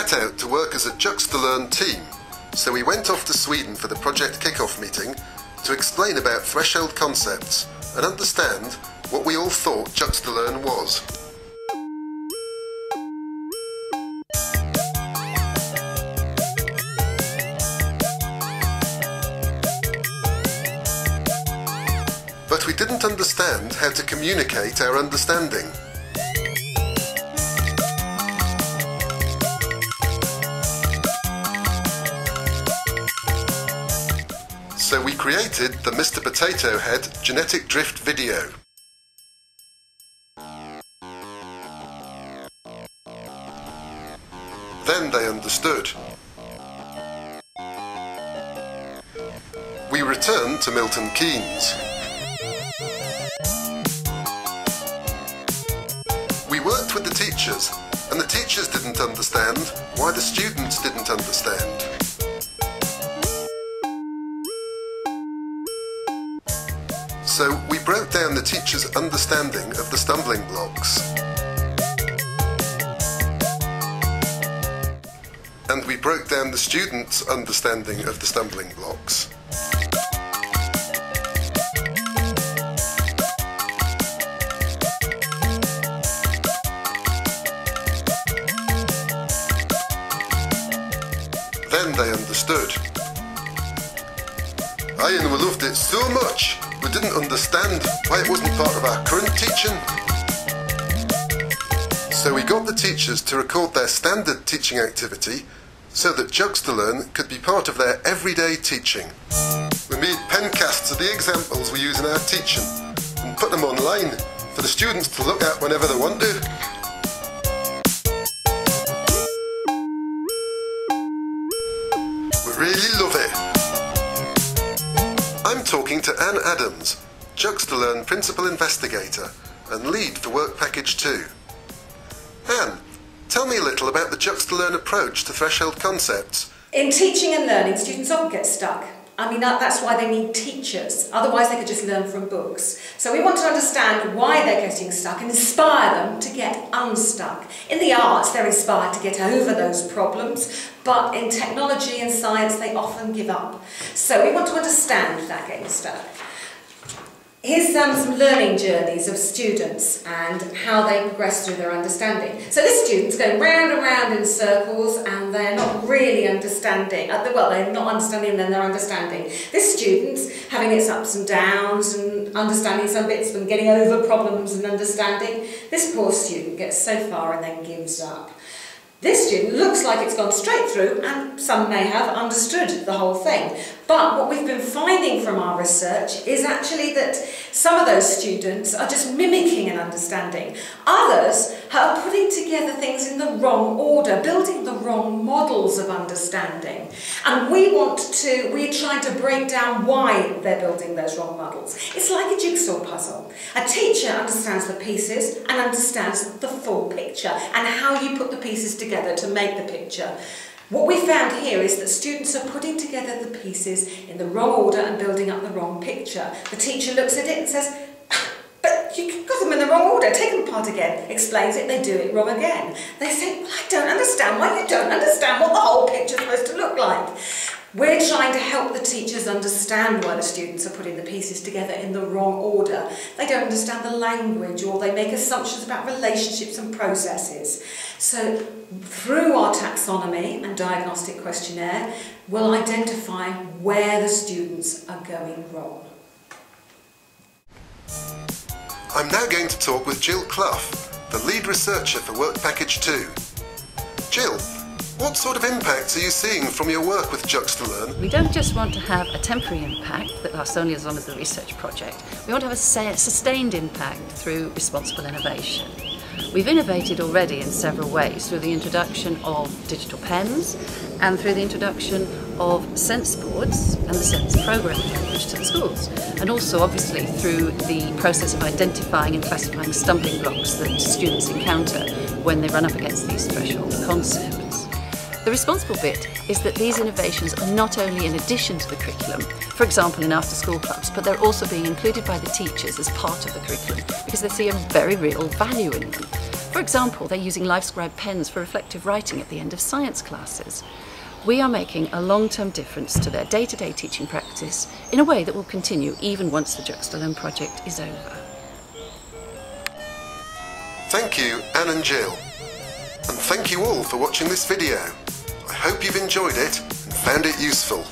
set out to work as a JuxtaLearn team, so we went off to Sweden for the project kick-off meeting to explain about threshold concepts and understand what we all thought JuxtaLearn was. But we didn't understand how to communicate our understanding. So we created the Mr. Potato Head genetic drift video. Then they understood. We returned to Milton Keynes. We worked with the teachers, and the teachers didn't understand why the students didn't understand. So we broke down the teachers' understanding of the stumbling blocks. And we broke down the students' understanding of the stumbling blocks. Then they understood. And we loved it so much, we didn't understand why it wasn't part of our current teaching. So we got the teachers to record their standard teaching activity so that JuxtaLearn could be part of their everyday teaching. We made pencasts of the examples we use in our teaching and put them online for the students to look at whenever they want to. We really love it. I'm talking to Anne Adams, JuxtaLearn Principal Investigator and Lead for Work Package 2. Anne, tell me a little about the JuxtaLearn approach to threshold concepts. In teaching and learning, students often get stuck. I mean, that's why they need teachers. Otherwise, they could just learn from books. So we want to understand why they're getting stuck and inspire them to get unstuck. In the arts, they're inspired to get over those problems, but in technology and science, they often give up. So we want to understand that getting stuck. Here's some learning journeys of students and how they progress through their understanding. So this student's going round and round in circles and they're not really understanding. Well, they're not understanding and then they're understanding. This student's having its ups and downs and understanding some bits and getting over problems and understanding. This poor student gets so far and then gives up. This student looks like it's gone straight through, and some may have understood the whole thing. But what we've been finding from our research is actually that some of those students are just mimicking an understanding. Others are putting together things in the wrong order, building the wrong models of understanding. And we're trying to break down why they're building those wrong models. It's like a jigsaw puzzle. A teacher understands the pieces and understands the full picture and how you put the pieces together to make the picture. What we found here is that students are putting together the pieces in the wrong order and building up the wrong picture. The teacher looks at it and says, but you got them in the wrong order, take them apart again, explains it, they do it wrong again. They say, well, I don't understand why you don't understand what the whole picture's supposed to look like. We're trying to help the teachers understand why the students are putting the pieces together in the wrong order. They don't understand the language or they make assumptions about relationships and processes. So through our taxonomy and diagnostic questionnaire, we'll identify where the students are going wrong. I'm now going to talk with Jill Clough, the lead researcher for Work Package 2. Jill, what sort of impacts are you seeing from your work with JuxtaLearn? We don't just want to have a temporary impact that lasts only as long as the research project. We want to have a sustained impact through responsible innovation. We've innovated already in several ways through the introduction of digital pens and through the introduction of sense boards and the sense programming language to the schools, and also obviously through the process of identifying and classifying stumbling blocks that students encounter when they run up against these threshold concepts. The responsible bit is that these innovations are not only in addition to the curriculum, for example in after-school clubs, but they're also being included by the teachers as part of the curriculum because they see a very real value in them. For example, they're using LiveScribe pens for reflective writing at the end of science classes. We are making a long-term difference to their day-to-day teaching practice in a way that will continue even once the JuxtaLearn project is over. Thank you, Anne and Jill. And thank you all for watching this video. I hope you've enjoyed it and found it useful.